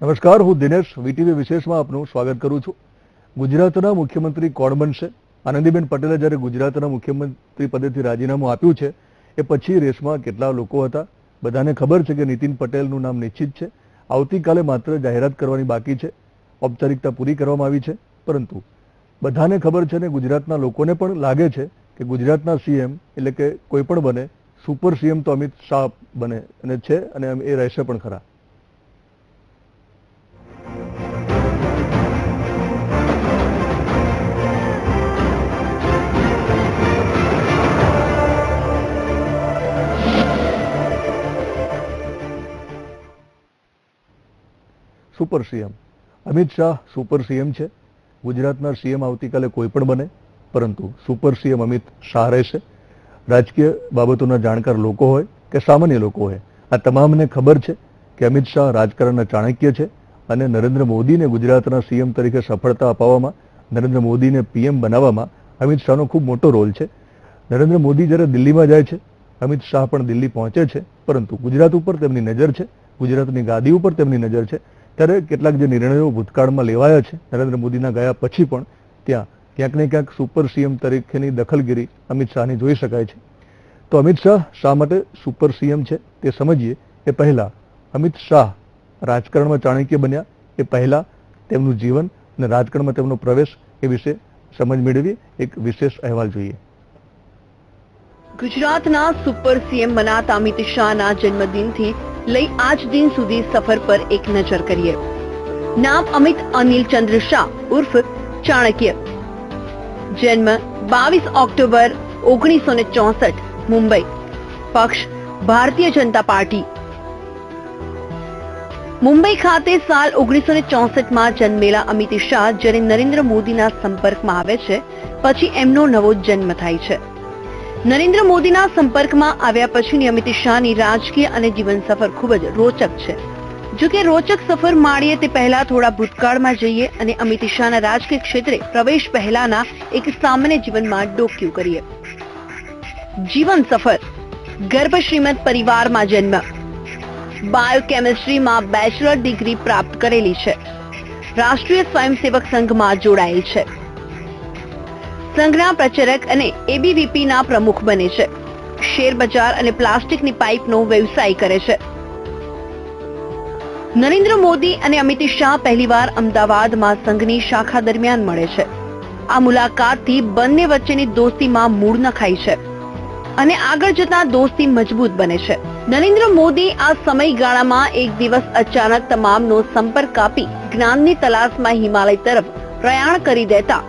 નમસ્કાર, હું દિનેશ વીટીવી વિશેષમાં આપનું સ્વાગત કરું છું. ગુજરાતના મુખ્યમંત્રી કોણ બનશે? આનંદીબેન પટેલે જ્યારે ગુજરાતના મુખ્યમંત્રી પદેથી રાજીનામું આપ્યું છે એ પછી રેસમાં કેટલા લોકો હતા? બધાને ખબર છે કે નીતિન પટેલનું નામ નિશ્ચિત છે. આવતીકાલે માત્ર જાહેરાત કરવાની બાકી છે. ઔપચારિકતા પૂરી કરવામાં આવી છે, પરંતુ બધાને ખબર છે ને ગુજરાતના લોકોને પણ લાગે છે કે ગુજરાતના સીએમ એટલે કે કોઈ પણ બને, સુપર સીએમ તો અમિત શાહ બને અને છે, અને એ રહેશે પણ ખરા. Super CM Amit Shah super CM છે. ગુજરાતના સીએમ આવતીકાલે કોઈ પણ બને, પરંતુ સુપર સીએમ અમિત શાહ રહેશે. રાજકીય બાબતોના જાણકાર લોકો હોય કે સામાન્ય લોકો હોય, આ તમામને ખબર છે કે અમિત શાહ રાજકારણના ચાણક્ય છે અને નરેન્દ્ર મોદીને ગુજરાતના સીએમ તરીકે સફળતા અપાવવામાં, નરેન્દ્ર મોદીને પીએમ બનાવવામાં અમિત શાહનો ખૂબ મોટો રોલ છે. નરેન્દ્ર મોદી જ્યારે દિલ્હીમાં જાય છે, અમિત શાહ પણ દિલ્હી પહોંચે છે, પરંતુ ગુજરાત ઉપર તેમની નજર છે, ગુજરાતની ગાદી ઉપર તેમની નજર છે. ત્યારે કેટલાક જે નિર્ણયો ભૂતકાળમાં લેવાયા છે નરેન્દ્ર મોદીના ગયા પછી પણ, ત્યાં ક્યાંક ને ક્યાંક સુપર સીએમ તરીકેની દખલગીરી અમિત શાહની જોઈ શકાય છે. તો અમિત શાહ શા માટે સુપર સીએમ છે તે સમજીએ એ પહેલા અમિત શાહ રાજકારણમાં ચાણક્ય બન્યા એ પહેલા તેમનું જીવન અને રાજકારણમાં તેમનો પ્રવેશ એ વિશે સમજ મેળવીએ. એક વિશેષ અહેવાલ જોઈએ. ગુજરાતના સુપર સીએમ બનાતા અમિત શાહના જન્મદિનથી લઈ આજ દિન સુધી સફર પર એક નજર કરીએ. નામ અમિત અનિલ ચંદ્ર શાહ ઉર્ફ ચાણક્ય. જન્મ 22 ઓક્ટોબર 1964, મુંબઈ. પક્ષ ભારતીય જનતા પાર્ટી. મુંબઈ ખાતે સાલ 1964માં જન્મેલા અમિત શાહ જ્યારે નરેન્દ્ર મોદીના સંપર્કમાં આવે છે, પછી એમનો નવો જન્મ થાય છે. નરેન્દ્ર મોદીના સંપર્કમાં આવ્યા પછીની અમિત શાહની રાજકીય અને જીવન સફર ખૂબ જ રોચક છે. જો કે રોચક સફર માણીએ તે પહેલા થોડા ભૂતકાળમાં જઈએ અને અમિત શાહના રાજકીય ક્ષેત્રે પ્રવેશ પહેલાના એક સામાન્ય જીવનમાં ડોકિયું કરીએ. જીવન સફર. ગર્ભ શ્રીમંત પરિવારમાં જન્મ. બાયોકેમિસ્ટ્રીમાં બેચલર ડિગ્રી પ્રાપ્ત કરેલી છે. રાષ્ટ્રીય સ્વયંસેવક સંઘમાં જોડાયેલ છે. સંઘના પ્રચારક અને એબીવીપીના પ્રમુખ બને છે. શેર બજાર અને પ્લાસ્ટિકની પાઇપનો વ્યવસાય કરે છે. નરેન્દ્ર મોદી અને અમિત શાહ પહેલીવાર અમદાવાદમાં સંઘની શાખા દરમિયાન મળે છે. આ મુલાકાતથી બંને વચ્ચેની દોસ્તીમાં મૂળ નખાય છે અને આગળ જતા દોસ્તી મજબૂત બને છે. નરેન્દ્ર મોદી આ સમયગાળામાં એક દિવસ અચાનક તમામનો સંપર્ક કાપી જ્ઞાનની તલાશમાં હિમાલય તરફ પ્રયાણ કરી દેતા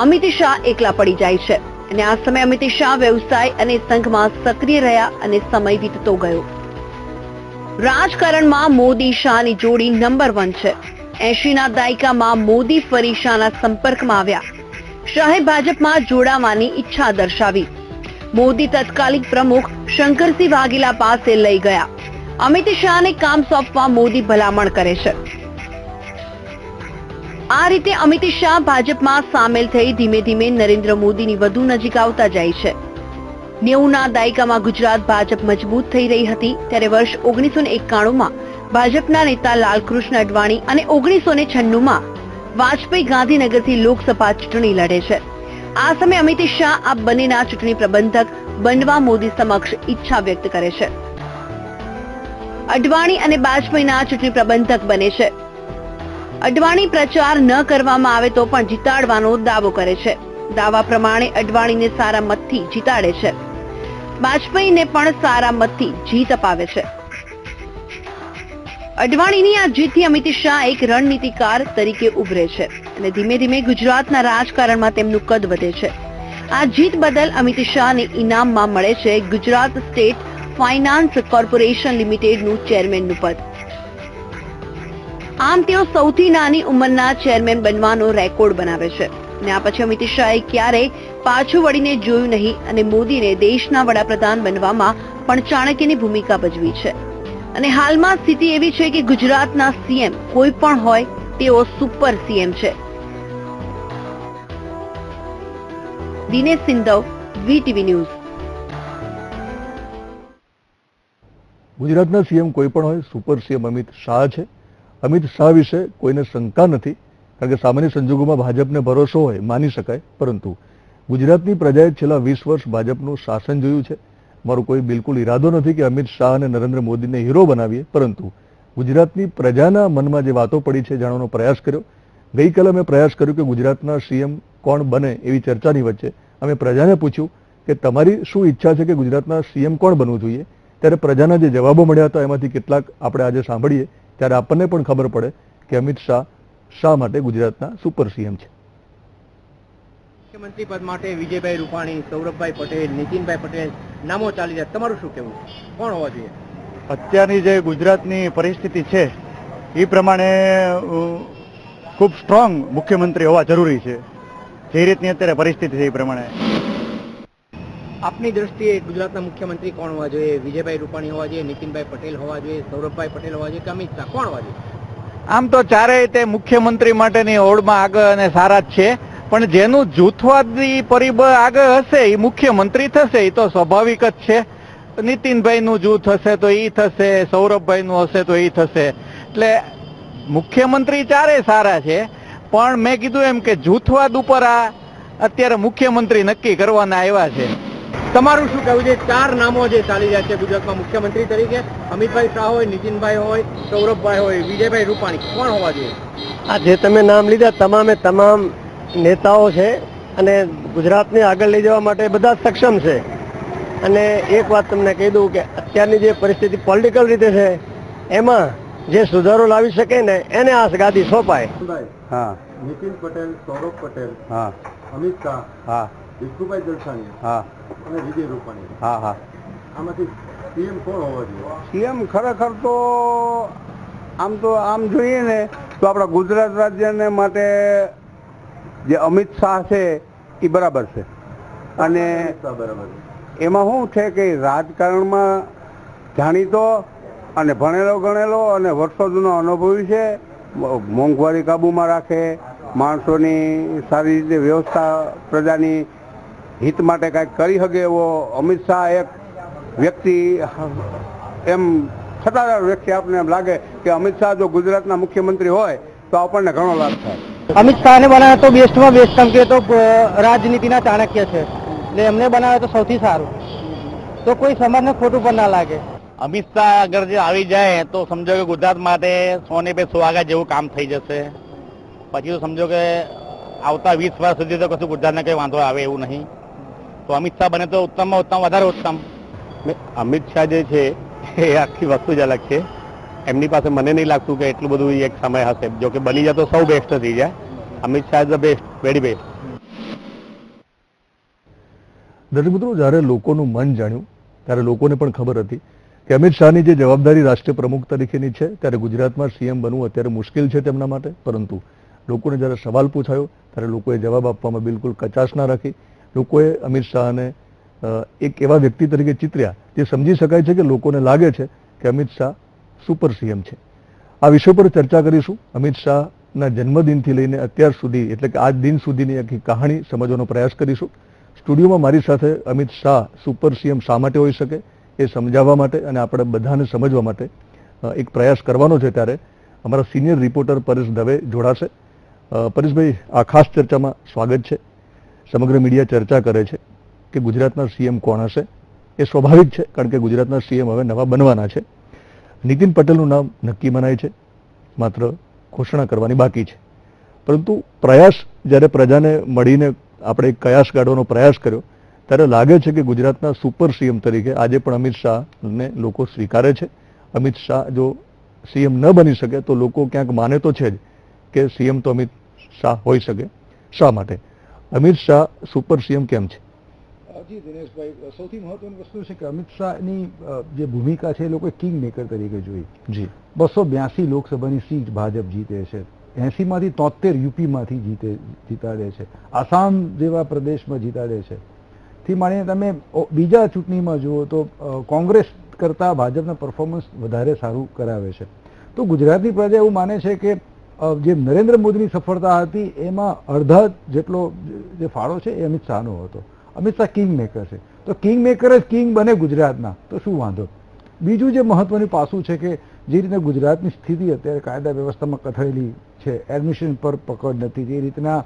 અમિત શાહ એકલા પડી જાય છે અને આ સમયે અમિત શાહ વ્યવસાય અને સંઘમાં સક્રિય રહ્યા અને સમય વીતતો ગયો. રાજકારણમાં મોદી શાહની જોડી નંબર 1 છે. 80ના દાયકામાં મોદી ફરી શાહના સંપર્કમાં આવ્યા. શાહે ભાજપમાં જોડાવાની ઈચ્છા દર્શાવી. મોદી તત્કાલીન પ્રમુખ શંકરસિંહ વાઘેલા પાસે લઈ ગયા. અમિત શાહને કામ સોંપવા મોદી ભલામણ કરે છે. આ રીતે અમિત શાહ ભાજપમાં સામેલ થઈ ધીમે ધીમે નરેન્દ્ર મોદીની વધુ નજીક આવતા જાય છે. 90ના દાયકામાં ગુજરાત ભાજપ મજબૂત થઈ રહી હતી ત્યારે વર્ષ 1991માં ભાજપના નેતા લાલકૃષ્ણ અડવાણી અને 1996માં વાજપેયી ગાંધીનગરથી લોકસભા ચૂંટણી લડે છે. આ સમયે અમિત શાહ આ બંનેના ચૂંટણી પ્રબંધક બનવા મોદી સમક્ષ ઈચ્છા વ્યક્ત કરે છે. અડવાણી અને વાજપેયીના ચૂંટણી પ્રબંધક બને છે. અડવાણી પ્રચાર ન કરવામાં આવે તો પણ જીતાડવાનો દાવો કરે છે. દાવા પ્રમાણે અડવાણીને સારા મતથી જીતાડે છે. વાજપેયીને પણ સારા મતથી જીત અપાવે છે. અડવાણીની આ જીતથી અમિત શાહ એક રણનીતિકાર તરીકે ઉભરે છે અને ધીમે ધીમે ગુજરાતના રાજકારણમાં તેમનું કદ વધે છે. આ જીત બદલ અમિત શાહને ઇનામમાં મળે છે ગુજરાત સ્ટેટ ફાઇનાન્સ કોર્પોરેશન લિમિટેડનું ચેરમેનનું પદ. આમ તેઓ સૌથી નાની ઉંમરના ચેરમેન બનવાનો રેકોર્ડ બનાવે છે અને આ પછી અમિત શાહે ક્યારેય પાછું વળીને જોયું નહીં અને મોદીને દેશના વડાપ્રધાન બનવામાં પણ ચાણક્યની ભૂમિકા ભજવી છે. અને હાલમાં સ્થિતિ એવી છે કે ગુજરાતના સીએમ કોઈ પણ હોય તેઓ સુપર સીએમ છે. દિનેશ સિંધવ, વીટીવી ન્યૂઝ. ગુજરાતના સીએમ કોઈ પણ હોય, સુપર સીએમ અમિત શાહ છે. અમિત શાહ વિશે કોઈને શંકા નથી, કારણ કે સામાન્ય સંજોગોમાં ભાજપને ભરોસો હોય, માની શકાય. પરંતુ ગુજરાતની પ્રજાએ છેલ્લા 20 વર્ષ ભાજપનું શાસન જોયું છે. મારો કોઈ બિલકુલ ઈરાદો નથી કે અમિત શાહ અને નરેન્દ્ર મોદીને હીરો બનાવીએ, પરંતુ ગુજરાતની પ્રજાના મનમાં જે વાતો પડી છે જાણવાનો પ્રયાસ કર્યો. ગઈકાલે અમે પ્રયાસ કર્યો કે ગુજરાતના સીએમ કોણ બને એવી ચર્ચાની વચ્ચે અમે પ્રજાને પૂછ્યું કે તમારી શું ઈચ્છા છે કે ગુજરાતના સીએમ કોણ બનવું જોઈએ. ત્યારે પ્રજાના જે જવાબો મળ્યા હતા એમાંથી કેટલાક આપણે આજે સાંભળીએ, ત્યારે આપણને પણ ખબર પડે કે અમિત શાહ શા માટે ગુજરાતના સુપર સીએમ છે. મુખ્યમંત્રી પદ માટે વિજયભાઈ રૂપાણી, સૌરભભાઈ પટેલ, નીતિનભાઈ પટેલ નામો ચાલી રહ્યા, તમારું શું કહેવું, કોણ હોવા જોઈએ? અત્યારની જે ગુજરાતની પરિસ્થિતિ છે એ પ્રમાણે ખૂબ સ્ટ્રોંગ મુખ્યમંત્રી હોવા જરૂરી છે. જે રીતની અત્યારે પરિસ્થિતિ છે એ પ્રમાણે આપની દ્રષ્ટિએ ગુજરાતના મુખ્યમંત્રી કોણ હોવા જોઈએ? વિજયભાઈ રૂપાણી હોવા જોઈએ, નીતિનભાઈ પટેલ હોવા જોઈએ, સૌરભભાઈ પટેલ હોવા જોઈએ કે અમિત શાહ, કોણ હોવા જોઈએ? આમ તો ચારેય તે મુખ્યમંત્રી માટેની ઓળમાં આગળ અને સારા જ છે, પણ જેનું જૂથવાદી પરિબળ આગળ હશે એ મુખ્યમંત્રી થશે, એ તો સ્વાભાવિક જ છે. નીતિનભાઈનું જૂથ હશે તો એ થશે, સૌરભભાઈનું હશે તો એ થશે. એટલે મુખ્યમંત્રી ચારે સારા છે, પણ મેં કીધું એમ કે જૂથવાદ ઉપર આ અત્યારે મુખ્યમંત્રી નક્કી કરવાના આવ્યા છે. તમારું શું કહેવું છે? 4 નામો જે ચાલી રહ્યા છે ગુજરાતમાં મુખ્યમંત્રી તરીકે, અમિતભાઈ શાહ હોય, નીતિનભાઈ હોય, સૌરભભાઈ હોય, વિજયભાઈ રૂપાણી, કોણ હોવા જોઈએ? આ જે તમે નામ લીધા તમામે તમામ નેતાઓ છે અને ગુજરાતને આગળ લઈ જવા માટે બધા જ સક્ષમ છે. અને એક વાત તમને કહી દઉં કે અત્યારની જે પરિસ્થિતિ પોલિટિકલ રીતે છે એમાં જે સુધારો લાવી શકે ને એને આ ગાદી સોંપાય. હા, નીતિન પટેલ, સૌરભ પટેલ, હા, અમિત શાહ, હા, વિષ્ણુભાઈ દલસાણી હા, અને વિજય રૂપાણી, હા, હા. આમાંથી સીએમ કોણ હોવા જોઈએ? સીએમ ખરેખર તો આમ જોઈએ ને તો આપણા ગુજરાત રાજ્યને માટે જે અમિત શાહ છે એ બરાબર છે. અને બરાબર. એમાં શું છે કે રાજકારણમાં જાણીતો અને ભણેલો ગણેલો અને વર્ષો જૂનો અનુભવી છે. મોંઘવારી કાબૂમાં રાખે, માણસોની સારી રીતે વ્યવસ્થા, પ્રજાની હિત માટે કાંઈક કરી શકે એવો અમિત શાહ એક વ્યક્તિ એમ સત્તાધાર વ્યક્તિ. આપણને એમ લાગે કે અમિત શાહ જો ગુજરાતના મુખ્યમંત્રી હોય તો આપણને ઘણો લાભ થાય. અમિત શાહને બનાવે તો બેસ્ટમાં બેસ્ટ, કેમ કે તો રાજનીતિના ચાણક્ય છે એટલે એમને બનાવે તો સૌથી સારું, તો કોઈ સમાજને ખોટું પણ ના લાગે. અમિત શાહ અગર જે આવી જાય તો સમજો કે ગુજરાત માટે 100 पे 100 જેવું કામ થઈ જશે. પછી તો સમજો કે આવતા 20 વર્ષ સુધી તો કશું ગુજરાતને કંઈ વાંધો આવે એવું નહીં. તો અમિત શાહ બને તો ઉત્તમમાં ઉત્તમ, વધારે ઉત્તમ. અમિત શાહ જે છે એ આખી વસ્તુ જ અલગ છે. એમની પાસે મને નહીં લાગતું કે એટલું બધું એક સમય હશે. જો કે બની જાય તો સૌ બેસ્ટ થઈ જાય. Amit Shah is the best, very best. દર્શક મિત્રો, જ્યારે લોકોનું મન જાણ્યું ત્યારે લોકોને પણ ખબર હતી કે અમિત શાહની જે જવાબદારી રાષ્ટ્રીય પ્રમુખ તરીકેની છે ત્યારે ગુજરાતમાં સીએમ બનવું અત્યારે મુશ્કેલ છે તેમના માટે. પરંતુ લોકોને જ્યારે સવાલ પૂછાયો ત્યારે લોકોએ જવાબ આપવામાં બિલકુલ કચાશ ના રાખી. લોકોએ અમિત શાહને એક એવા વ્યક્તિ તરીકે ચિતર્યા જે સમજી શકાય છે કે લોકોને લાગે છે કે અમિત શાહ સુપર સીએમ છે. આ વિષય પર ચર્ચા કરીશું. અમિત શાહના જન્મદિનથી લઈને અત્યાર સુધી, એટલે કે આજ દિન સુધીની આખી કહાણી સમજવાનો પ્રયાસ કરીશું. સ્ટુડિયોમાં મારી સાથે અમિત શાહ સુપર સીએમ શા માટે હોઈ શકે એ સમજાવવા માટે અને આપણે બધાને સમજવા માટે એક પ્રયાસ કરવાનો છે. ત્યારે અમારા સિનિયર રિપોર્ટર પરેશ દવે જોડાશે. પરેશભાઈ, આ ખાસ ચર્ચામાં સ્વાગત છે. સમગ્ર મીડિયા ચર્ચા કરે છે કે ગુજરાતના સીએમ કોણ હશે. એ સ્વાભાવિક છે, કારણ કે ગુજરાતના સીએમ હવે નવા બનવાના છે. નીતિન પટેલનું નામ નક્કી મનાય છે, માત્ર ઘોષણા કરવાની બાકી છે. પરંતુ પ્રયાસ જ્યારે પ્રજાને મળીને આપણે એક કયાસ કાઢવાનો પ્રયાસ કર્યો ત્યારે લાગે છે કે ગુજરાતના સુપર સીએમ તરીકે આજે પણ અમિત શાહને લોકો સ્વીકારે છે. અમિત શાહ જો સીએમ ન બની શકે તો લોકો ક્યાંક માને તો છે જ કે સીએમ તો અમિત શાહ હોઈ શકે. શા માટે અમિત શાહ સુપર સીએમ કેમ છે? જી દિનેશભાઈ, સૌથી મહત્વની વસ્તુ છે કે અમિત શાહની જે ભૂમિકા છે એ લોકો કિંગ મેકર તરીકે જોઈ. જી, 282 લોકસભાની સીટ ભાજપ જીતે છે, 80માંથી 73 યુપીમાંથી જીતાડે છે, આસામ જેવા પ્રદેશમાં જીતાડે છે. થી માંડીને તમે બીજા ચૂંટણીમાં જુઓ તો કોંગ્રેસ કરતાં ભાજપના પરફોર્મન્સ વધારે સારું કરાવે છે. તો ગુજરાતની પ્રજા એવું માને છે કે જે નરેન્દ્ર મોદીની સફળતા હતી એમાં અડધા જેટલો જે ફાળો છે એ અમિત શાહનો હતો. અમિત શાહ કિંગ મેકર છે, તો કિંગ મેકર જ કિંગ બને ગુજરાતના, તો શું વાંધો? બીજું જે મહત્વનું પાસું છે કે જે રીતે ગુજરાતની સ્થિતિ અત્યારે કાયદા વ્યવસ્થામાં કથળેલી છે, એડમિશન પર પકડ નથી, જે રીતના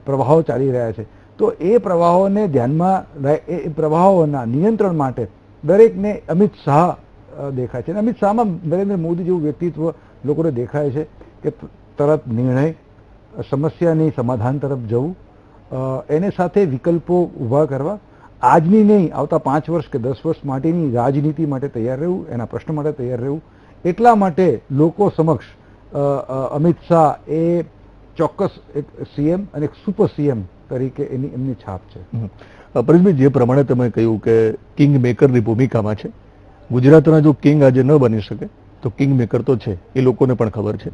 પ્રવાહો ચાલી રહ્યા છે, તો એ પ્રવાહોને ધ્યાનમાં એ પ્રવાહોના નિયંત્રણ માટે દરેકને અમિત શાહ દેખાય છે. અને અમિત શાહમાં નરેન્દ્ર મોદી જેવું વ્યક્તિત્વ લોકોને દેખાય છે કે તરત નિર્ણય, સમસ્યાની સમાધાન તરફ જવું, એને સાથે વિકલ્પો ઊભા કરવા, આજની નહીં આવતા 5 વર્ષ કે 10 વર્ષ માટેની રાજનીતિ માટે તૈયાર રહેવું, એના પ્રશ્ન માટે તૈયાર રહેવું. એટલા માટે લોકો સમક્ષ અમિત શાહ એ ચોક્કસ એક સીએમ અને એક સુપર સીએમ તરીકે એમની છાપ છે. પરેશભાઈ, જે પ્રમાણે તમે કહ્યું કે કિંગ મેકરની ભૂમિકામાં છે, ગુજરાતના જો કિંગ આજે ન બની શકે તો કિંગ મેકર તો છે, એ લોકોને પણ ખબર છે.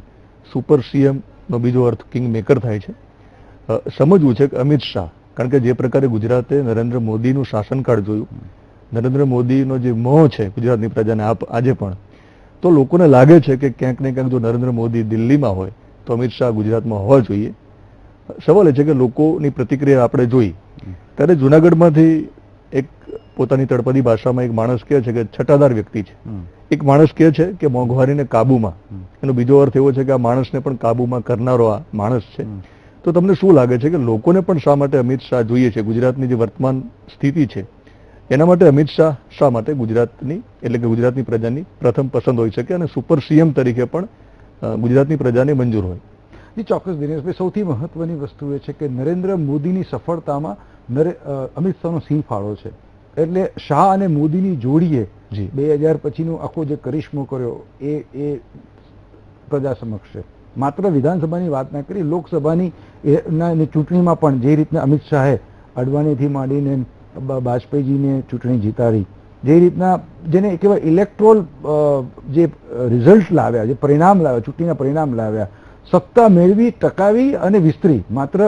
સુપર સીએમ નો બીજો અર્થ કિંગ મેકર થાય છે. સમજવું છે કે અમિત શાહ, કારણ કે જે પ્રકારે ગુજરાતે નરેન્દ્ર મોદીનું શાસનકાળ જોયું, નરેન્દ્ર મોદીનો જે મોહ છે ગુજરાતની પ્રજાને આજે પણ, તો લોકોને લાગે છે કે ક્યાંક ને ક્યાંક જો નરેન્દ્ર મોદી દિલ્હીમાં હોય તો અમિત શાહ ગુજરાતમાં હોવા જોઈએ. સવાલ એ છે કે લોકોની પ્રતિક્રિયા આપણે જોઈ ત્યારે જુનાગઢમાંથી એક પોતાની તળપદી ભાષામાં એક માણસ કહે છે કે છટાદાર વ્યક્તિ છે, એક માણસ કહે છે કે મોંઘવારીને કાબુમાં, એનો બીજો અર્થ એવો છે કે આ માણસને પણ કાબુમાં કરનારો આ માણસ છે. તો તમને શું લાગે છે કે લોકોને પણ શા માટે અમિત શાહ જોઈએ છે? ગુજરાતની જે વર્તમાન સ્થિતિ છે એના માટે અમિત શાહ શા માટે ગુજરાતની એટલે કે ગુજરાતની પ્રજાની પ્રથમ પસંદ હોઈ શકે અને સુપર સીએમ તરીકે પણ ગુજરાતની પ્રજાને મંજૂર હોય? ચોક્કસ દિનેશભાઈ, સૌથી મહત્વની વસ્તુ એ છે કે નરેન્દ્ર મોદીની સફળતામાં અમિત શાહનો સિંહ ફાળો છે. એટલે શાહ અને મોદીની જોડીએ 2000 પછીનો આખો જે કરિશ્મો કર્યો એ પ્રજા સમક્ષ છે. માત્ર વિધાનસભાની વાત ના કરી, લોકસભાની ચૂંટણીમાં પણ જે રીતના અમિત શાહે અડવાણીથી માંડીને વાજપેયીજીને ચૂંટણી જીતાડી, જે રીતના જેને કહેવાય ઇલેક્ટ્રોલ જે રિઝલ્ટ લાવ્યા, જે પરિણામ લાવ્યા, ચૂંટણીના પરિણામ લાવ્યા, સત્તા મેળવી, ટકાવી અને વિસ્તરી, માત્ર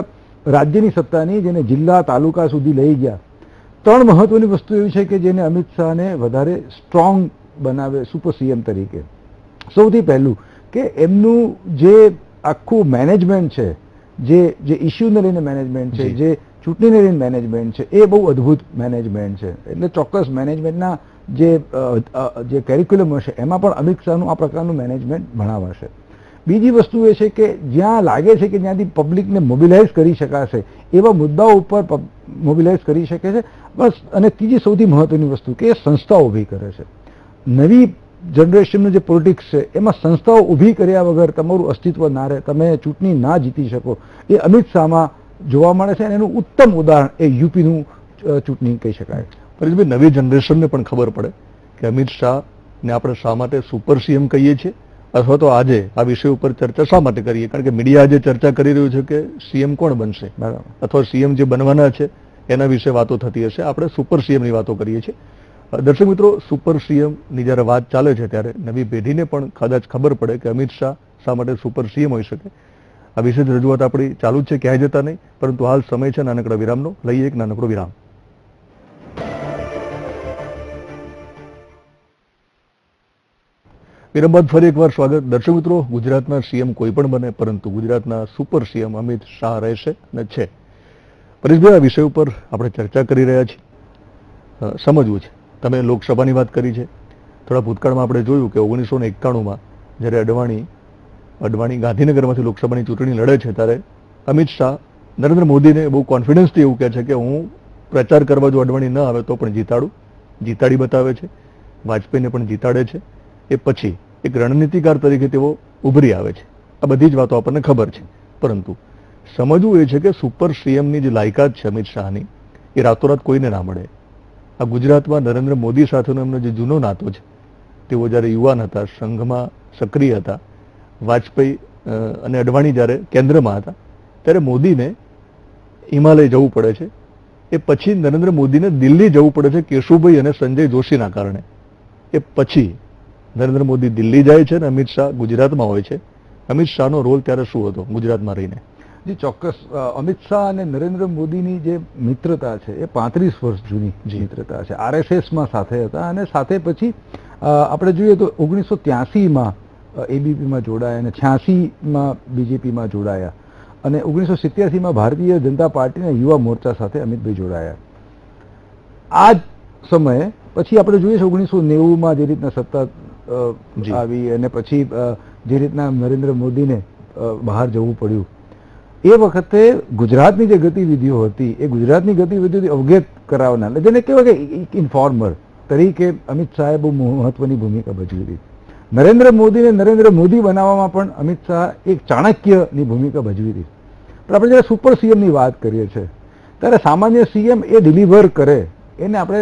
રાજ્યની સત્તાની જેને જિલ્લા તાલુકા સુધી લઈ ગયા. 3 મહત્વની વસ્તુ એવી છે કે જેને અમિત શાહને વધારે સ્ટ્રોંગ બનાવે સુપર સીએમ તરીકે. સૌથી પહેલું કે એમનું જે આખું મેનેજમેન્ટ છે, જે ઇસ્યુને લઈને મેનેજમેન્ટ છે, જે ચૂંટણીને લઈને મેનેજમેન્ટ છે, એ બહુ અદ્ભુત મેનેજમેન્ટ છે. એટલે ચોક્કસ મેનેજમેન્ટના જે કેરિક્યુલમ હશે એમાં પણ અમિત શાહનું આ પ્રકારનું મેનેજમેન્ટ ભણાવાશે. બીજી વસ્તુ એ છે કે જ્યાં લાગે છે કે જ્યાંથી પબ્લિકને મોબિલાઇઝ કરી શકાશે એવા મુદ્દાઓ ઉપર મોબિલાઇઝ કરી શકે છે. બસ. અને ત્રીજી સૌથી મહત્વની વસ્તુ કે સંસ્થાઓ ઊભી કરે છે. નવી જનરેશનનું જે પોલિટિક્સ છે એમાં સંસ્થાઓ ઊભી કર્યા વગર તમારું અસ્તિત્વ ના રહે, તમે ચૂંટણી ના જીતી શકો, એ અમિત શાહમાં જોવા મળે છે. અને એનું ઉત્તમ ઉદાહરણ એ યુપીનું ચૂંટણી કહી શકાય. પરેશભાઈ, નવી જનરેશનને પણ ખબર પડે કે અમિત શાહને આપણે શા માટે સુપર સીએમ કહીએ છીએ, અથવા તો આજે આ વિષય ઉપર ચર્ચા શા માટે કરીએ? કારણ કે મીડિયા આજે ચર્ચા કરી રહ્યું છે કે સીએમ કોણ બનશે, અથવા સીએમ જે બનવાના છે એના વિશે વાતો થતી હશે. આપણે સુપર સીએમની વાતો કરીએ છીએ. દર્શક મિત્રો, સુપર સીએમની જ્યારે વાત ચાલે છે ત્યારે નવી પેઢીને પણ કદાચ ખબર પડે કે અમિત શાહ શા માટે સુપર સીએમ હોઈ શકે. આ વિશે રજૂઆત આપણી ચાલુ જ છે, ક્યાંય જતા નહીં. પરંતુ હાલ સમય છે નાનકડા વિરામનો. લઈએ એક નાનકડો વિરામ. વિરામ બાદ ફરી એકવાર સ્વાગત. દર્શક મિત્રો, ગુજરાતના સીએમ કોઈ પણ બને, પરંતુ ગુજરાતના સુપર સીએમ અમિત શાહ રહેશે અને છે. પરેશભાઈ, આ વિષય ઉપર આપણે ચર્ચા કરી રહ્યા છીએ. સમજવું છે, તમે લોકસભાની વાત કરી છે. થોડા ભૂતકાળમાં આપણે જોયું કે 1991માં જ્યારે અડવાણી ગાંધીનગરમાંથી લોકસભાની ચૂંટણી લડે છે ત્યારે અમિત શાહ નરેન્દ્ર મોદીને બહુ કોન્ફિડન્સથી એવું કહે છે કે હું પ્રચાર કરવા જો અડવાણી ન આવે તો પણ જીતાડી બતાવે છે. વાજપેયીને પણ જીતાડે છે. એ પછી એક રણનીતિકાર તરીકે તેઓ ઉભરી આવે છે. આ બધી જ વાતો આપણને ખબર છે. પરંતુ સમજવું એ છે કે સુપર સીએમની જે લાયકાત છે અમિત શાહની, એ રાતોરાત કોઈને ના મળે. આ ગુજરાતમાં નરેન્દ્ર મોદી સાથેનો એમનો જે જૂનો નાતો છે, તેઓ જ્યારે યુવાન હતા, સંઘમાં સક્રિય હતા, વાજપેયી અને અડવાણી જ્યારે કેન્દ્રમાં હતા, ત્યારે મોદીને હિમાલય જવું પડે છે. એ પછી નરેન્દ્ર મોદીને દિલ્હી જવું પડે છે કેશુભાઈ અને સંજય જોશીના કારણે. એ પછી નરેન્દ્ર મોદી દિલ્હી જાય છે અને અમિત શાહ ગુજરાતમાં હોય છે. અમિત શાહનો રોલ ત્યારે શું હતો ગુજરાતમાં રહીને? જી ચોક્કસ. અમિત શાહ અને નરેન્દ્ર મોદીની જે મિત્રતા છે એ 35 વર્ષ જૂની મિત્રતા છે. RSSમાં સાથે હતા અને સાથે પછી આપણે જોઈએ તો 1983માં ABPમાં જોડાયા અને 86માં BJPમાં જોડાયા અને 1987માં ભારતીય જનતા પાર્ટીના યુવા મોરચા સાથે અમિતભાઈ જોડાયા. આ જ સમયે પછી આપણે જોઈએ છે 1990માં જે રીતના સત્તા આવી અને પછી જે રીતના નરેન્દ્ર મોદીને બહાર જવું પડ્યું, એ વખતે ગુજરાતની જે ગતિવિધિઓ હતી એ ગુજરાતની ગતિવિધિઓથી અવગત કરાવનાર, જેને કહેવાય કે ઇન્ફોર્મર તરીકે અમિત શાહે બહુ મહત્વની ભૂમિકા ભજવી હતી. નરેન્દ્ર મોદીને નરેન્દ્ર મોદી બનાવવામાં પણ અમિત શાહ એક ચાણક્યની ભૂમિકા ભજવી હતી. પણ આપણે જ્યારે સુપર સીએમની વાત કરીએ છીએ ત્યારે સામાન્ય સીએમ એ ડિલિવર કરે એને આપણે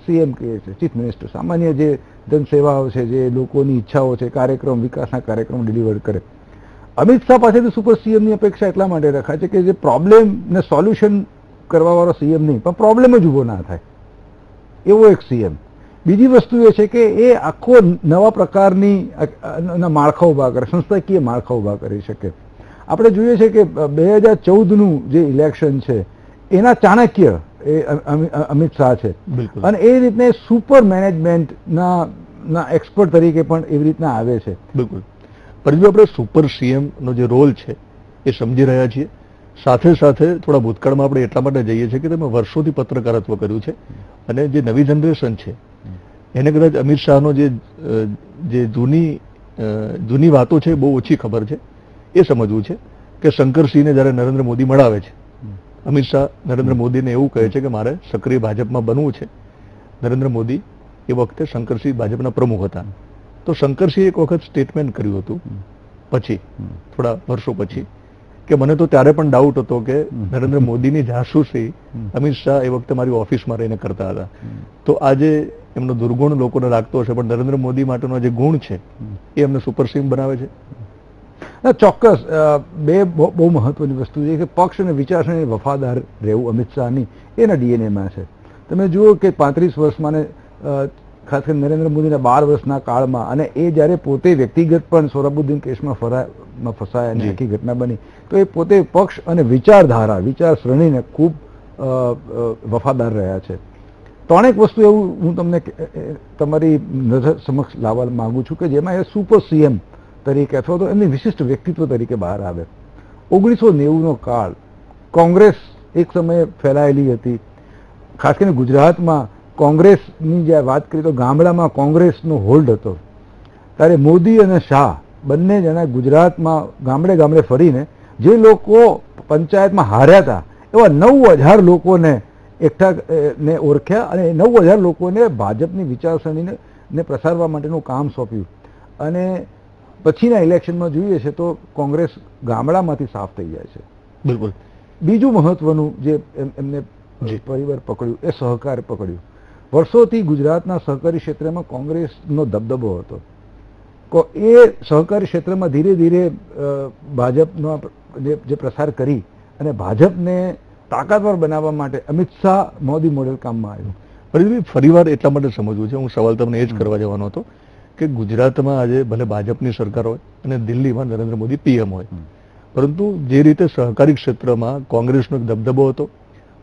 સીએમ કહીએ છીએ, ચીફ મિનિસ્ટર. સામાન્ય જે જનસેવાઓ છે, જે લોકોની ઈચ્છાઓ છે, કાર્યક્રમ, વિકાસના કાર્યક્રમ ડિલિવર કરે. અમિત શાહ પાસેથી સુપર સીએમની અપેક્ષા એટલા માટે રખાય છે કે જે પ્રોબ્લેમને સોલ્યુશન કરવાવાળો સીએમ નહીં, પણ પ્રોબ્લેમ જ ઊભો ના થાય એવો એક સીએમ. બીજી વસ્તુ એ છે કે એ આખો નવા પ્રકારની માળખા ઉભા કરે, સંસ્થાકીય માળખા ઉભા કરી શકે. આપણે જોઈએ છે કે 2014નું જે ઇલેક્શન છે એના ચાણક્ય એ અમિત શાહ છે, અને એ રીતને સુપર મેનેજમેન્ટના એક્સપર્ટ તરીકે પણ એવી રીતના આવે છે. બિલકુલ. પરંતુ આપણે સુપર સીએમ નો જે રોલ છે એ સમજી રહ્યા છીએ. સાથે સાથે થોડા ભૂતકાળમાં આપણે એટલા માટે જઈએ છીએ કે તમે વર્ષોથી પત્રકારત્વ કર્યું છે અને જે નવી જનરેશન છે એને કદાચ અમિત શાહનો જે જૂની વાતો છે બહુ ઓછી ખબર છે. એ સમજવું છે કે શંકરસિંહને જ્યારે નરેન્દ્ર મોદી મળાવે છે, અમિત શાહ નરેન્દ્ર મોદીને એવું કહે છે કે મારે સક્રિય ભાજપમાં બનવું છે. નરેન્દ્ર મોદી એ વખતે શંકરસિંહ ભાજપના પ્રમુખ હતા. તો શંકરસિંહે એક વખત સ્ટેટમેન્ટ કર્યું હતું પછી થોડા વર્ષો પછી કે મને તો ત્યારે પણ ડાઉટ હતો કે નરેન્દ્ર મોદીની જાસૂસી અમિત શાહ એ વખતે મારી ઓફિસમાં રહીને કરતા હતા. તો આજે એમનો દુર્ગુણ લોકોને લાગતો હશે, પણ નરેન્દ્ર મોદી માટેનો જે ગુણ છે એ એમને સુપર સીએમ બનાવે છે. ચોક્કસ બે બહુ મહત્વની વસ્તુ છે કે પક્ષ અને વિચારસરણી વફાદાર રહેવું અમિત શાહની એના ડીએનએમાં છે. તમે જુઓ કે 35 વર્ષમાં ખાસ કરીને નરેન્દ્ર મોદીના 12 વર્ષના કાળમાં, અને એ જ્યારે પોતે વ્યક્તિગત પણ સોહરાબુદ્દીન કેસમાં ફસાયા અને આખી ઘટના બની, તો એ પોતે પક્ષ અને વિચારસરણીને ખૂબ વફાદાર રહ્યા છે. ત્રણેક વસ્તુ એવું હું તમને તમારી નજર સમક્ષ લાવવા માંગુ છું કે જેમાં એ સુપર સીએમ તરીકે અથવા તો એમની વિશિષ્ટ વ્યક્તિત્વ તરીકે બહાર આવે. 1990નો કાળ, કોંગ્રેસ એક સમયે ફેલાયેલી હતી. ખાસ કરીને ગુજરાતમાં કોંગ્રેસની જે વાત કરીએ તો ગામડામાં કોંગ્રેસનો હોલ્ડ હતો. ત્યારે મોદી અને શાહ બંને જણા ગુજરાતમાં ગામડે ફરીને જે લોકો પંચાયતમાં હાર્યા હતા એવા 9000 લોકોને એકઠાને ઓળખ્યા અને 9000 લોકોને ભાજપની વિચારસરણીને પ્રસારવા માટેનું કામ સોંપ્યું. અને પછીના ઇલેક્શનમાં જોઈએ છે તો કોંગ્રેસ ગામડામાંથી સાફ થઈ જાય છે. બિલકુલ. બીજું મહત્વનું જે એમને પરિવાર પકડ્યું એ સહકાર પકડ્યું. વર્ષોથી ગુજરાતના સહકારી ક્ષેત્રમાં કોંગ્રેસનો દબદબો હતો. એ સહકારી ક્ષેત્રમાં ધીરે ધીરે ભાજપનો જે પ્રસાર કરી અને ભાજપને તાકાતવર બનાવવા માટે અમિત શાહ મોદી મોડેલ કામમાં આવ્યું. ફરીવાર એટલા માટે સમજવું છે, હું સવાલ તમને એ જ કરવા જવાનો હતો કે ગુજરાતમાં આજે ભલે ભાજપની સરકાર હોય અને દિલ્હીમાં નરેન્દ્ર મોદી પીએમ હોય, પરંતુ જે રીતે સહકારી ક્ષેત્રમાં કોંગ્રેસનો એક દબદબો હતો,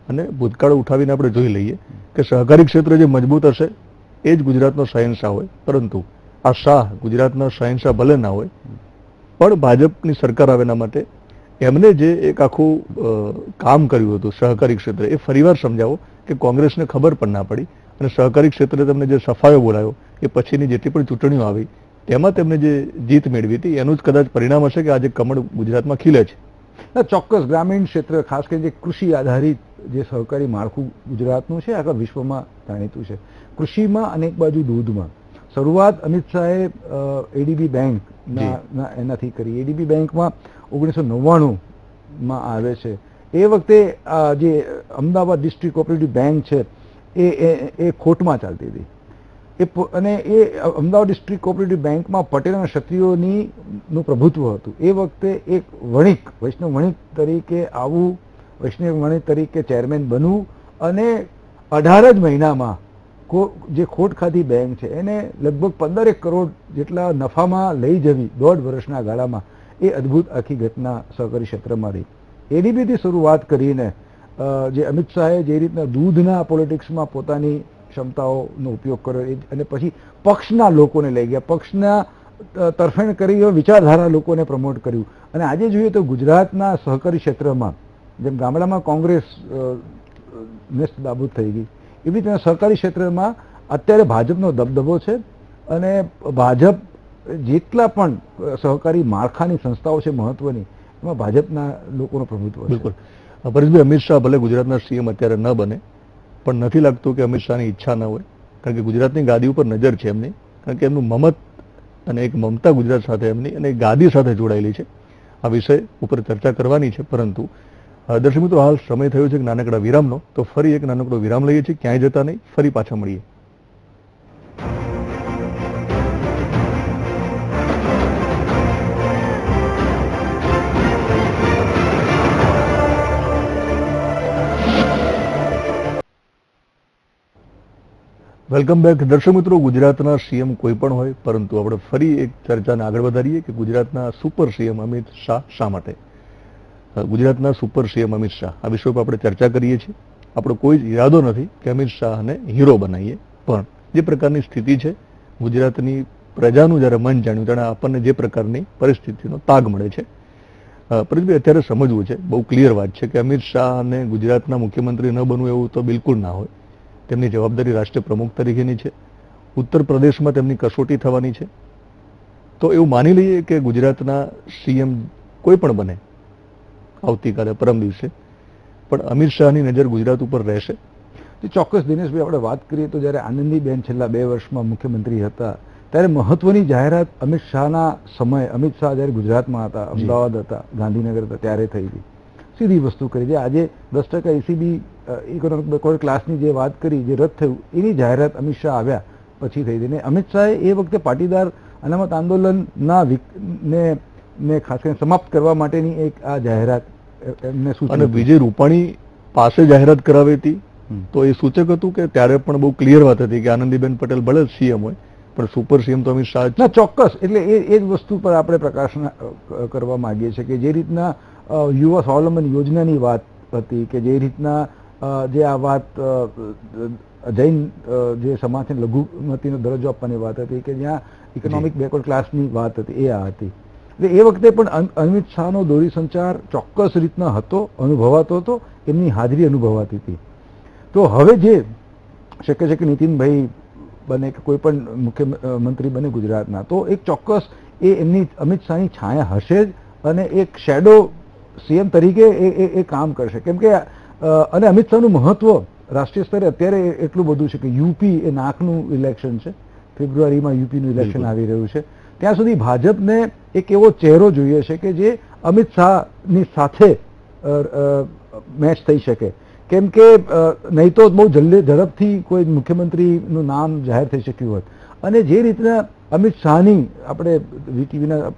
અને ભૂતકાળ ઉઠાવીને આપણે જોઈ લઈએ કે સહકારી ક્ષેત્ર જે મજબૂત હશે એ જ ગુજરાતનો શહેનશાહ હોય. પરંતુ આ શાહ ગુજરાતના શહેનશાહ ભલે ના હોય, પણ ભાજપની સરકાર આવેના માટે એમને જે એક આખું કામ કર્યું હતું સહકારી ક્ષેત્રે, એ ફરીવાર સમજાવો કે કોંગ્રેસને ખબર પણ ના પડી અને સહકારી ક્ષેત્રે તમને જે સફાયો બોલાયો એ પછીની જેટલી પણ ચૂંટણીઓ આવી તેમાં તેમને જે જીત મેળવી હતી એનું જ કદાચ પરિણામ હશે કે આજે કમળ ગુજરાતમાં ખીલે છે. ચોક્કસ ગ્રામીણ ક્ષેત્ર, ખાસ કરીને જે કૃષિ આધારિત જે સહકારી માળખું ગુજરાતનું છે આખા વિશ્વમાં જાણીતું છે. કૃષિમાં અને એક બાજુ દૂધમાં. શરૂઆત અમિત શાહે એડીબી બેંક એનાથી કરી. એડીબી બેંકમાં 1999માં આવે છે. એ વખતે જે અમદાવાદ ડિસ્ટ્રિક્ટ કોઓપરેટિવ બેંક છે એ ખોટમાં ચાલતી હતી. અને એ અમદાવાદ ડિસ્ટ્રિક્ટ કોઓપરેટિવ બેંકમાં પટેલ અને ક્ષત્રિયોનું પ્રભુત્વ હતું. એ વખતે એક વણિક, વૈષ્ણવ વણિક તરીકે આવું, વૈષ્ણવ વણિક તરીકે ચેરમેન બનવું અને 18 જ મહિનામાં જે ખોટ ખાધી બેંક છે એને લગભગ 15 કરોડ જેટલા નફામાં લઈ જવી 1.5 વર્ષના ગાળામાં, એ અદ્ભુત આખી ઘટના સહકારી ક્ષેત્રમાં રહી. એડીબીથી શરૂઆત કરીને જે અમિત શાહે જે રીતના દૂધના પોલિટિક્સમાં પોતાની ક્ષમતાઓનો ઉપયોગ કર્યો અને પછી પક્ષના લોકોને લઈ ગયા, પક્ષના તરફેણ કરી વિચારધારા લોકોને પ્રમોટ કર્યું. અને આજે જોઈએ તો ગુજરાતના સહકારી ક્ષેત્રમાં જેમ ગામડામાં કોંગ્રેસ નેસ્ત નાબૂદ થઈ ગઈ, એવી રીતે સહકારી ક્ષેત્રમાં અત્યારે ભાજપનો દબદબો છે અને ભાજપ જેટલા પણ સહકારી માળખાની સંસ્થાઓ છે મહત્વની, એમાં ભાજપના લોકોનો પ્રભુત્વ છે. બિલકુલ. પરેશભાઈ, અમિત શાહ ભલે ગુજરાતના સીએમ અત્યારે ન બને, પણ નથી લાગતું કે અમિત શાહની ઈચ્છા ન હોય, કારણ કે ગુજરાતની ગાદી ઉપર નજર છે એમની, કારણ કે એમનું મમત અને એક મમતા ગુજરાત સાથે એમની અને ગાદી સાથે જોડાયેલી છે. આ વિષય ઉપર ચર્ચા કરવાની છે, પરંતુ દર્શક મિત્રો, હાલ સમય થયો છે કે નાનકડા વિરામનો, તો ફરી એક નાનકડો વિરામ લઈએ છીએ. ક્યાંય જતા નહીં, ફરી પાછા મળીએ. Welcome back. દર્શક મિત્રો, ગુજરાતના સીએમ કોઈ પણ હોય, પરંતુ આપણે ફરી એક ચર્ચાને આગળ વધારીએ કે ગુજરાતના સુપર સીએમ અમિત શાહ શા માટે. ગુજરાતના સુપર સીએમ અમિત શાહ, આ વિષય પર આપણે ચર્ચા કરીએ છીએ. આપણો કોઈ જ ઈરાદો નથી કે અમિત શાહને હીરો બનાવીએ, પણ જે પ્રકારની સ્થિતિ છે, ગુજરાતની પ્રજાનું જ્યારે મન જાણ્યું ત્યારે આપણને જે પ્રકારની પરિસ્થિતિનો તાગ મળે છે, પરેશભાઈ, અત્યારે સમજવું છે, બહુ ક્લિયર વાત છે કે અમિત શાહને ગુજરાતના મુખ્યમંત્રી ન બનવું એવું તો બિલકુલ ના હોય. તેમની જવાબદારી રાષ્ટ્રીય પ્રમુખ તરીકેની છે. ઉત્તર પ્રદેશમાં તેમની કસોટી થવાની છે. તો એવું માની લઈએ કે ગુજરાતના સીએમ કોઈ પણ બને આવતીકાલે, પરમ દિવસે, પણ અમિત શાહની નજર ગુજરાત ઉપર રહેશે. ચોક્કસ દિનેશભાઈ, આપણે વાત કરીએ તો જ્યારે આનંદીબેન છેલ્લા 2 વર્ષમાં મુખ્યમંત્રી હતા, ત્યારે મહત્વની જાહેરાત અમિત શાહના સમયે, અમિત શાહ જ્યારે ગુજરાતમાં હતા, અમદાવાદ હતા, ગાંધીનગર હતા, ત્યારે થઈ હતી. સીધી વસ્તુ કરી છે. આજે 10% ECB ઇકોનોમિક બેકવર્ડ ક્લાસની જે વાત કરી, જે રદ થયું, એની જાહેરાત અમિત શાહ આવ્યા પછી થઈ હતી. ને અમિત શાહે એ વખતે પાટીદાર અનામત આંદોલનના ને ખાસ કરીને સમાપ્ત કરવા માટેની એક આ જાહેરાત એમને સૂચન. અને વિજય રૂપાણી પાસે જાહેરાત કરાવી હતી, તો એ સૂચક હતું કે ત્યારે પણ બહુ ક્લિયર વાત હતી કે આનંદીબેન પટેલ ભલે સીએમ હોય, પણ સુપર સીએમ તો અમિત શાહ જ. ના, ચોક્કસ. એટલે એ જ વસ્તુ પર આપણે પ્રકાશ કરવા માંગીએ છીએ કે જે રીતના યુવા સ્વાવલંબન યોજનાની વાત હતી, કે જે રીતના જે આ વાત જૈન જે સમાજને લઘુમતીનો દરજ્જો આપવાની વાત હતી, કે જ્યાં ઇકોનોમિક બેકવર્ડ ક્લાસની વાત હતી, એ આ હતી. એટલે એ વખતે પણ અમિત શાહનો દોરી સંચાર ચોક્કસ રીતના હતો, અનુભવાતો હતો, એમની હાજરી અનુભવાતી હતી. તો હવે જે શક્ય છે કે નીતિનભાઈ બને કે કોઈ પણ મુખ્યમંત્રી બને ગુજરાતના, તો એક ચોક્કસ એ એમની અમિત શાહની છાયા હશે જ, અને એક શેડો સીએમ તરીકે એ કામ કરશે. કેમ કે અને અમિત શાહનું મહત્વ રાષ્ટ્રીય સ્તરે અત્યારે એટલું બધું છે કે યુપી એ નાકનું ઇલેક્શન છે, ફેબ્રુઆરીમાં યુપીનું ઇલેક્શન આવી રહ્યું છે. ત્યાં સુધી ભાજપને એક એવો ચહેરો જોઈએ છે કે જે અમિત શાહની સાથે મેચ થઈ શકે. કેમ કે નહીં તો બહુ ઝડપથી કોઈ મુખ્યમંત્રીનું નામ જાહેર થઈ શક્યું હોત. અને જે રીતના અમિત શાહની આપણે વીટીવીના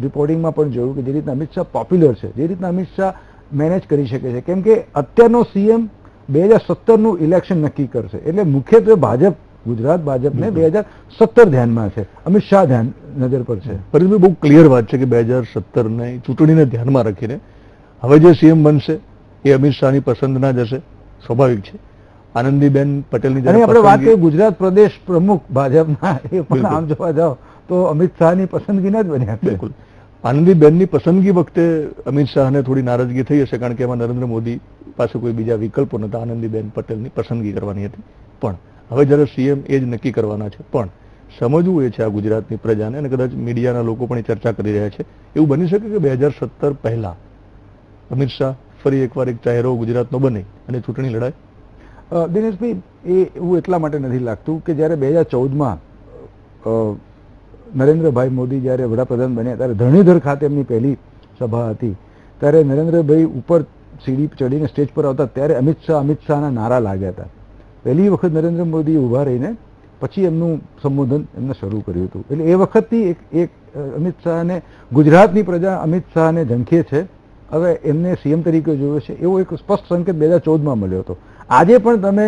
રિપોર્ટિંગમાં પણ જોયું કે જે રીતના અમિત શાહ પોપ્યુલર છે, જે રીતના અમિત શાહ મેનેજ કરી શકે છે. કેમ કે અત્યારનો સીએમ 2017નું ઇલેક્શન નક્કી કરશે, એટલે મુખ્યત્વે ભાજપ, ગુજરાત ભાજપને 2017 ધ્યાનમાં છે, અમિત શાહ નજર પર છે. પરંતુ બહુ ક્લિયર વાત છે કે 2017ની ચૂંટણીને ધ્યાનમાં રાખીને હવે જે સીએમ બનશે એ અમિત શાહની પસંદના જ હશે, સ્વાભાવિક છે. આનંદીબેન પટેલની અને આપણે વાત કરીએ ગુજરાત પ્રદેશ પ્રમુખ ભાજપના, એ પણ આમ જોવા જાઓ તો અમિત શાહની પસંદગીના જ બન્યા. બિલકુલ. આનંદીબેનની પસંદગી વખતે અમિત શાહને થોડી નારાજગી થઈ હશે, કારણ કે એમાં નરેન્દ્ર મોદી પાસે કોઈ બીજા વિકલ્પો નતા, આનંદીબેન પટેલની પસંદગી કરવાની હતી. પણ હવે જ્યારે સીએમ એ જ નક્કી કરવાના છે, પણ સમજવું એ છે આ ગુજરાતની પ્રજાને, અને કદાચ મીડિયાના લોકો પણ એ ચર્ચા કરી રહ્યા છે, એવું બની શકે કે 2017 પહેલા અમિત શાહ ફરી એકવાર એક ચહેરો ગુજરાતનો બને અને ચૂંટણી લડાય. દિનેશભાઈ, એવું એટલા માટે નથી લાગતું કે જ્યારે 2014માં નરેન્દ્રભાઈ મોદી જ્યારે વડાપ્રધાન બન્યા, ત્યારે ધરણીધર ખાતે એમની પહેલી સભા હતી, ત્યારે નરેન્દ્રભાઈ ઉપર સીડી ચડીને સ્ટેજ પર આવતા, ત્યારે અમિત શાહના નારા લાગ્યા હતા. પહેલી વખત નરેન્દ્ર મોદી ઉભા રહીને પછી એમનું સંબોધન એમને શરૂ કર્યું હતું. એટલે એ વખતથી એક અમિત શાહને, ગુજરાતની પ્રજા અમિત શાહને ઝંખે છે, હવે એમને સીએમ તરીકે જોયો છે, એવો એક સ્પષ્ટ સંકેત 2014માં મળ્યો હતો. આજે પણ તમે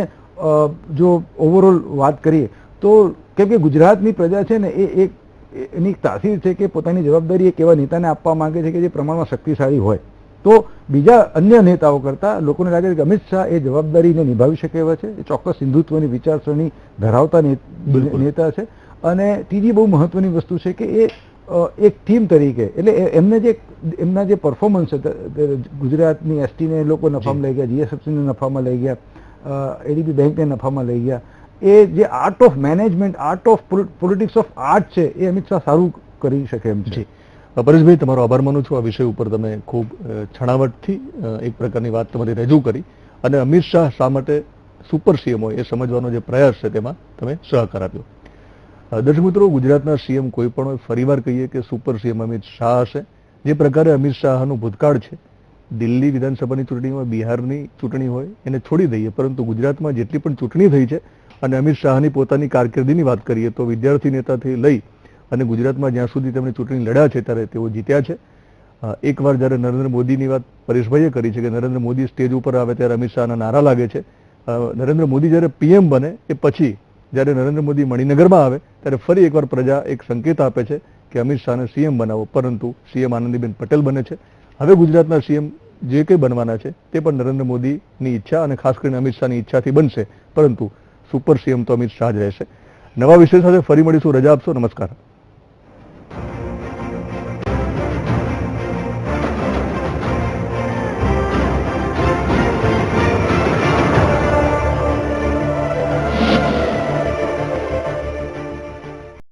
જો ઓવરઓલ વાત કરીએ તો, કેમ કે ગુજરાતની પ્રજા છે ને, એ એની તાસીર છે કે પોતાની જવાબદારી એક એવા નેતાને આપવા માંગે છે કે જે પ્રમાણમાં શક્તિશાળી હોય. તો બીજા અન્ય નેતાઓ કરતા લોકોને લાગે છે કે અમિત શાહ એ જવાબદારીને નિભાવી શકે એવા છે. એ ચોક્કસ હિન્દુત્વની વિચારસરણી ધરાવતા નેતા છે. અને ત્રીજી બહુ મહત્વની વસ્તુ છે કે એ એક ટીમ તરીકે, એટલે એમના જે પરફોર્મન્સ છે, ગુજરાતની એસટીને લોકો નફામાં લઈ ગયા, જીએસએફસીને નફામાં લઈ ગયા, એડીબી બેંકને નફામાં લઈ ગયા, એ જે art of management, art of politics of art છે એ અમિત શાહ સારું કરી શકે એમ છે. જી પરેશભાઈ, તમારો આભાર માનું છું. આ વિષય ઉપર તમે ખૂબ છણાવટથી એક પ્રકારની વાત તમારી રજૂ કરી અને અમિત શાહ શા માટે સુપર સીએમ હોય એ સમજવાનો જે પ્રયાસ છે તેમાં તમે સહકાર આપ્યો. દર્શક મિત્રો, ગુજરાતના સીએમ કોઈ પણ હોય, ફરીવાર કહીએ કે સુપર સીએમ અમિત શાહ હશે. જે પ્રકારે અમિત શાહનું ભૂતકાળ છે, દિલ્હી વિધાનસભાની ચૂંટણી હોય, બિહારની ચૂંટણી હોય, એને છોડી દઈએ, પરંતુ ગુજરાતમાં જેટલી પણ ચૂંટણી થઈ છે અને અમિત શાહની પોતાની કારકિર્દીની વાત કરીએ તો વિદ્યાર્થી નેતાથી લઈ અને ગુજરાતમાં જ્યાં સુધી તેમણે ચૂંટણી લડ્યા છે ત્યારે તેઓ જીત્યા છે. એકવાર જ્યારે નરેન્દ્ર મોદીની વાત પરેશભાઈએ કરી છે કે નરેન્દ્ર મોદી સ્ટેજ ઉપર આવે ત્યારે અમિત શાહના નારા લાગે છે. નરેન્દ્ર મોદી જ્યારે પીએમ બને એ પછી જ્યારે નરેન્દ્ર મોદી મણિનગરમાં આવે ત્યારે ફરી એકવાર પ્રજા એક સંકેત આપે છે કે અમિત શાહને સીએમ બનાવો, પરંતુ સીએમ આનંદીબેન પટેલ બને છે. હવે ગુજરાતના સીએમ જે કંઈ બનવાના છે તે પણ નરેન્દ્ર મોદીની ઈચ્છા અને ખાસ કરીને અમિત શાહની ઈચ્છાથી બનશે, પરંતુ સુપર સીએમ તો અમિત શાહ જ રહેશે. નવા વિષય સાથે ફરી મળીશું. રજા આપશો. નમસ્કાર.